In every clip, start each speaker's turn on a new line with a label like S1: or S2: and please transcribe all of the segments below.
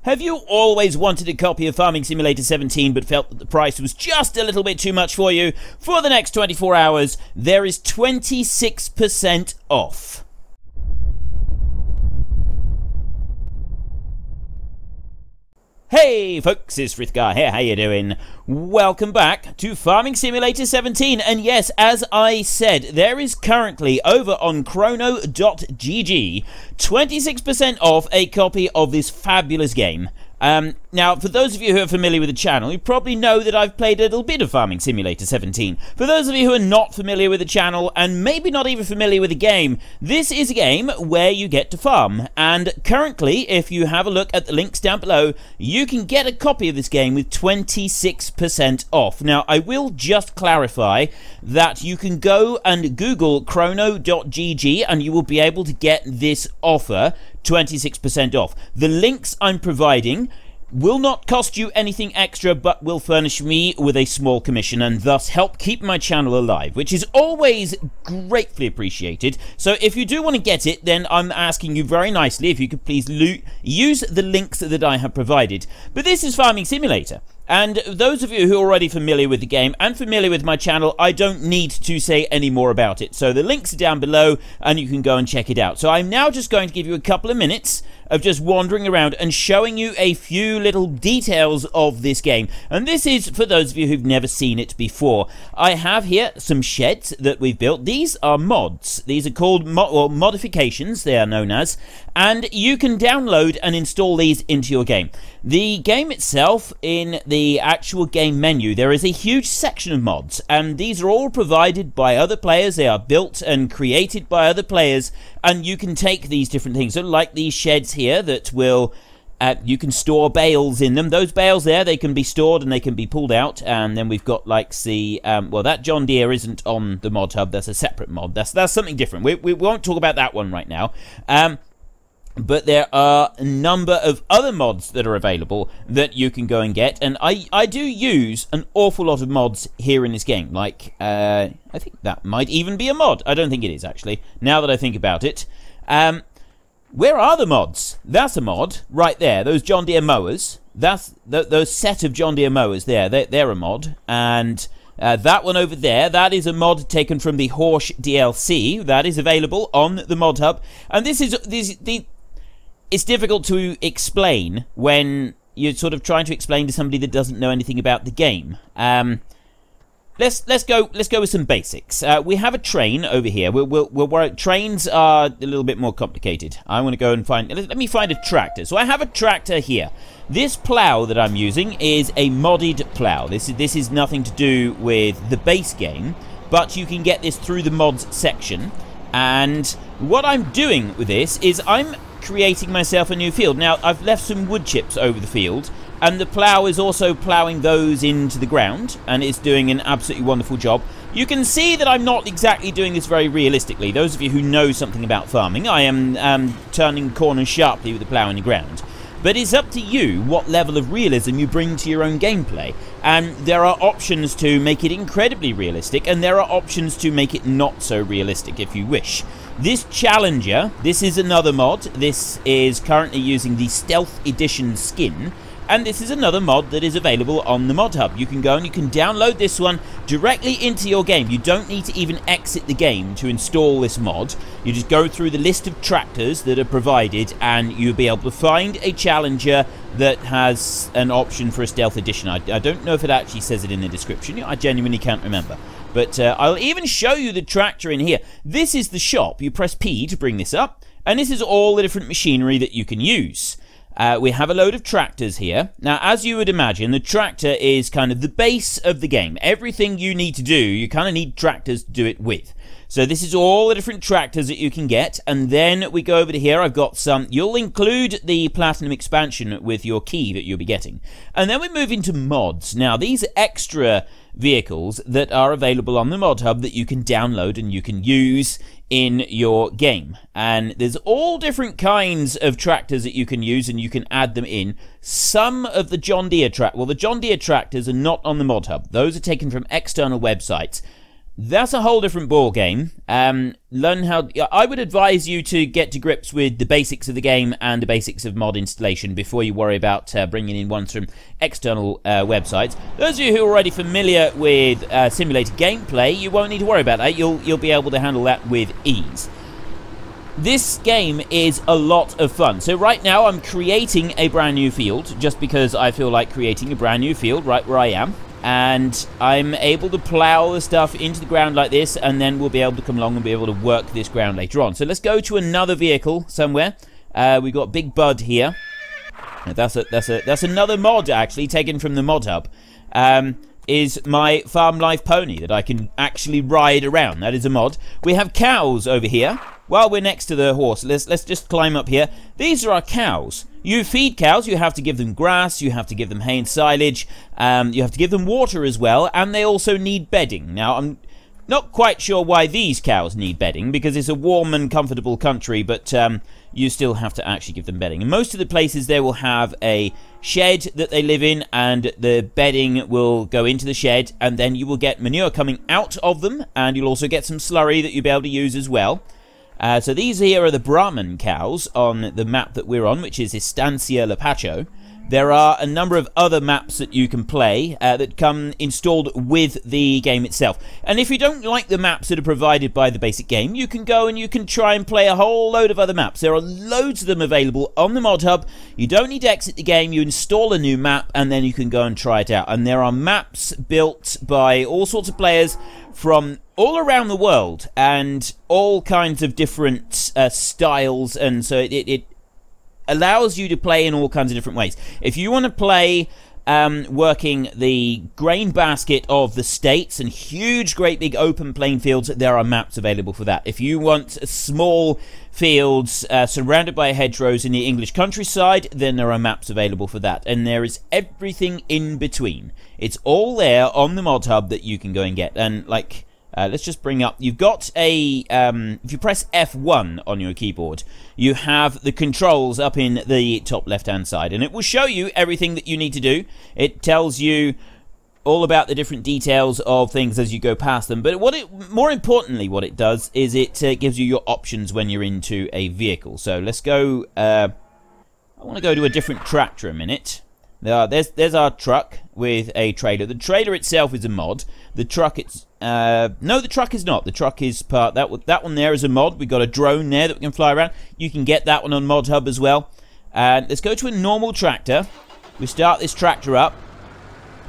S1: Have you always wanted a copy of Farming Simulator 17 but felt that the price was just a little bit too much for you? For the next 24 hours, there is 26% off. Hey folks, it's Frithgar here, how you doing? Welcome back to Farming Simulator 17, and yes, as I said, there is currently over on Chrono.gg 26% off a copy of this fabulous game. Now, for those of you who are familiar with the channel, you probably know that I've played a little bit of Farming Simulator 17. For those of you who are not familiar with the channel, and maybe not even familiar with the game, this is a game where you get to farm. And currently, if you have a look at the links down below, you can get a copy of this game with 26% off. Now, I will just clarify that you can go and Google Chrono.gg and you will be able to get this offer 26% off. The links I'm providing will not cost you anything extra, but will furnish me with a small commission and thus help keep my channel alive, which is always gratefully appreciated. So if you do want to get it, then I'm asking you very nicely if you could please use the links that I have provided. But this is Farming Simulator, and those of you who are already familiar with the game and familiar with my channel, I don't need to say any more about it. So the links are down below and you can go and check it out. So I'm now just going to give you a couple of minutes of just wandering around and showing you a few little details of this game. And this is for those of you who've never seen it before. I have here some sheds that we've built. These are mods. These are called modifications, they are known as, and you can download and install these into your game. The game itself, in the actual game menu, there is a huge section of mods, and these are all provided by other players. They are built and created by other players, and you can take these different things. So like these sheds here that will you can store bales in them. Those bales there, they can be stored and they can be pulled out. And then we've got like the well, that John Deere isn't on the mod hub. That's a separate mod. That's something different. We won't talk about that one right now. But there are a number of other mods that are available that you can go and get, and I do use an awful lot of mods here in this game. Like I think that might even be a mod. I don't think it is, actually, now that I think about it. Where are the mods? That's a mod right there. Those John Deere mowers. That's those set of John Deere mowers there. They're a mod. And that one over there, that is a mod taken from the Horsch DLC. That is available on the mod hub. And this is it's difficult to explain when you're sort of trying to explain to somebody that doesn't know anything about the game. Let's go with some basics. We have a train over here. Trains are a little bit more complicated. I want to go and let me find a tractor. So I have a tractor here. This plow that I'm using is a modded plow. This is nothing to do with the base game, but you can get this through the mods section. And what I'm doing with this is I'm creating myself a new field. Now, I've left some wood chips over the field, and the plow is also plowing those into the ground, and it's doing an absolutely wonderful job. You can see that I'm not exactly doing this very realistically. Those of you who know something about farming, I am turning corners sharply with the plow in the ground. But it's up to you what level of realism you bring to your own gameplay. And there are options to make it incredibly realistic, and there are options to make it not so realistic if you wish. This Challenger, this is another mod. This is currently using the Stealth Edition skin, and this is another mod that is available on the mod hub. You can go and you can download this one directly into your game. You don't need to even exit the game to install this mod. You just go through the list of tractors that are provided, and you'll be able to find a Challenger that has an option for a Stealth Edition. I don't know if it actually says it in the description. I genuinely can't remember. But I'll even show you the tractor in here. This is the shop. You press P to bring this up, and this is all the different machinery that you can use. We have a load of tractors here. Now, as you would imagine, the tractor is kind of the base of the game. Everything you need to do, you kind of need tractors to do it with. So this is all the different tractors that you can get, and then we go over to here. I've got some. You'll include the Platinum expansion with your key that you'll be getting. And then we move into mods. Now, these are extra vehicles that are available on the mod hub that you can download and you can use in your game. And there's all different kinds of tractors that you can use, and you can add them in. Some of the John Deere the John Deere tractors are not on the mod hub. Those are taken from external websites. That's a whole different ball game. Learn how. I would advise you to get to grips with the basics of the game and the basics of mod installation before you worry about bringing in ones from external websites. Those of you who are already familiar with simulator gameplay, you won't need to worry about that. You'll be able to handle that with ease. This game is a lot of fun. So right now I'm creating a brand new field just because I feel like creating a brand new field right where I am. And I'm able to plow the stuff into the ground like this, and then we'll be able to come along and be able to work this ground later on. So let's go to another vehicle somewhere. We've got Big Bud here. That's another mod actually taken from the mod hub. Is my Farm Life pony that I can actually ride around. That is a mod. We have cows over here. While we're next to the horse, let's just climb up here. These are our cows. You feed cows, you have to give them grass, you have to give them hay and silage, you have to give them water as well, and they also need bedding. Now, I'm not quite sure why these cows need bedding, because it's a warm and comfortable country, but you still have to actually give them bedding. In most of the places, they will have a shed that they live in, and the bedding will go into the shed, and then you will get manure coming out of them, and you'll also get some slurry that you'll be able to use as well. So these here are the Brahman cows on the map that we're on, which is Estancia Lapacho. There are a number of other maps that you can play that come installed with the game itself. And if you don't like the maps that are provided by the basic game, you can go and you can try and play a whole load of other maps. There are loads of them available on the mod hub. You don't need to exit the game. You install a new map and then you can go and try it out. And there are maps built by all sorts of players from all around the world and all kinds of different styles, and so it allows you to play in all kinds of different ways. If you want to play working the grain basket of the states and huge, great big open plain fields, there are maps available for that. If you want small fields surrounded by hedgerows in the English countryside, then there are maps available for that. And there is everything in between. It's all there on the mod hub that you can go and get. And like, let's just bring up, you've got a, if you press F1 on your keyboard, you have the controls up in the top left hand side, and it will show you everything that you need to do. It tells you all about the different details of things as you go past them, but more importantly what it does is it gives you your options when you're into a vehicle. So let's go, I want to go to a different tractor a minute. There's our truck with a trailer. The trailer itself is a mod. The truck, no, the truck is not. The truck is part, that one there is a mod. We've got a drone there that we can fly around. You can get that one on Mod Hub as well. And let's go to a normal tractor. We start this tractor up.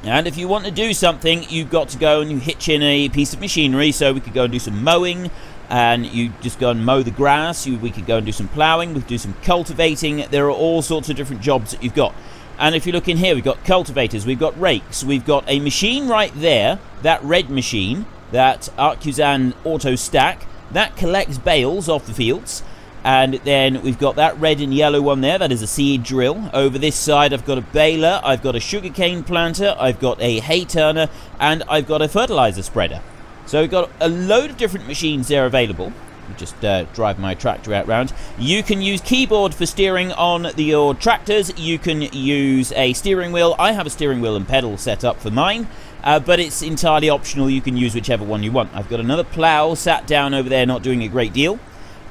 S1: And if you want to do something, you've got to go and you hitch in a piece of machinery. So we could go and do some mowing, and you just go and mow the grass. We could go and do some plowing. We could do some cultivating. There are all sorts of different jobs that you've got. And if you look in here, we've got cultivators, we've got rakes, we've got a machine right there, that red machine, that Arcusan Auto Stack, that collects bales off the fields. And then we've got that red and yellow one there, that is a seed drill. Over this side, I've got a baler, I've got a sugarcane planter, I've got a hay turner, and I've got a fertilizer spreader. So we've got a load of different machines there available. Just drive my tractor out round. You can use keyboard for steering on your tractors. You can use a steering wheel. I have a steering wheel and pedal set up for mine, but it's entirely optional. You can use whichever one you want. I've got another plow sat down over there, not doing a great deal,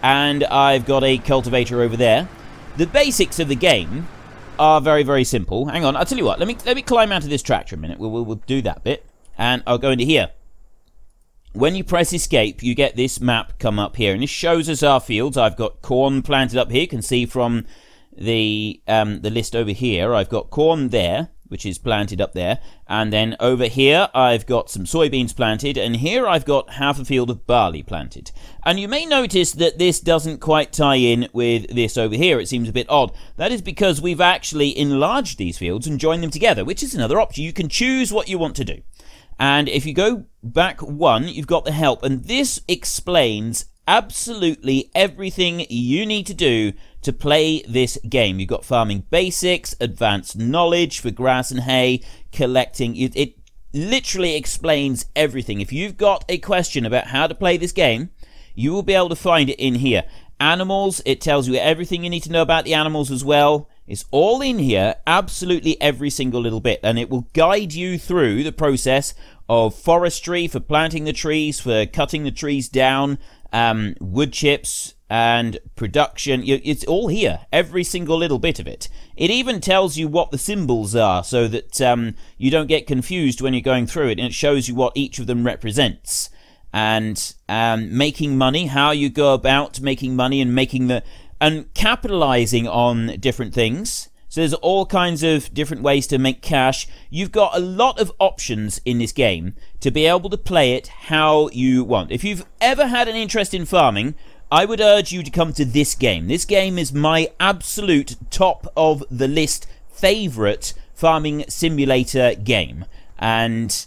S1: and I've got a cultivator over there. The basics of the game are very, very simple. Hang on, I'll tell you what. Let me climb out of this tractor a minute. We'll do that bit, and I'll go into here. When you press escape, you get this map come up here, and this shows us our fields. I've got corn planted up here. You can see from the list over here, I've got corn there, which is planted up there, and then over here I've got some soybeans planted, and here I've got half a field of barley planted. And you may notice that this doesn't quite tie in with this over here. It seems a bit odd. That is because we've actually enlarged these fields and joined them together, which is another option. You can choose what you want to do. And if you go back one, you've got the help, and this explains absolutely everything you need to do to play this game. You've got farming basics, advanced knowledge for grass and hay, collecting. It literally explains everything. If you've got a question about how to play this game, you will be able to find it in here. Animals, it tells you everything you need to know about the animals as well. It's all in here, absolutely every single little bit, and it will guide you through the process of forestry for planting the trees, for cutting the trees down, wood chips, and production. It's all here, every single little bit of it. It even tells you what the symbols are so that you don't get confused when you're going through it, and it shows you what each of them represents. And making money, how you go about making money and capitalizing on different things. So there's all kinds of different ways to make cash. You've got a lot of options in this game to be able to play it how you want. If you've ever had an interest in farming, I would urge you to come to this game. This game is my absolute top of the list favorite farming simulator game. And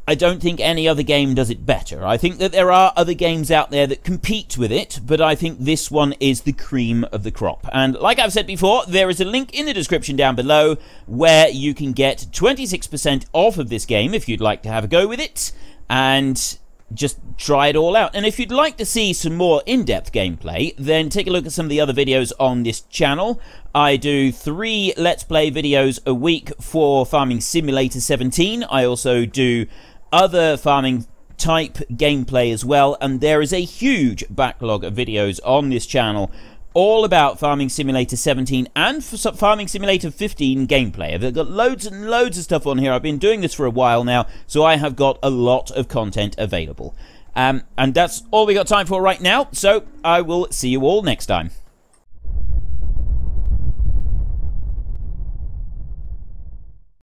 S1: I don't think any other game does it better. I think that there are other games out there that compete with it, but I think this one is the cream of the crop. And like I've said before, there is a link in the description down below where you can get 26% off of this game if you'd like to have a go with it, and just try it all out. And if you'd like to see some more in-depth gameplay, then take a look at some of the other videos on this channel. I do 3 Let's Play videos a week for Farming Simulator 17. I also do other farming type gameplay as well, and there is a huge backlog of videos on this channel all about Farming Simulator 17 and Farming Simulator 15 gameplay. I've got loads and loads of stuff on here. I've been doing this for a while now, so I have got a lot of content available. And that's all we got time for right now, so I will see you all next time.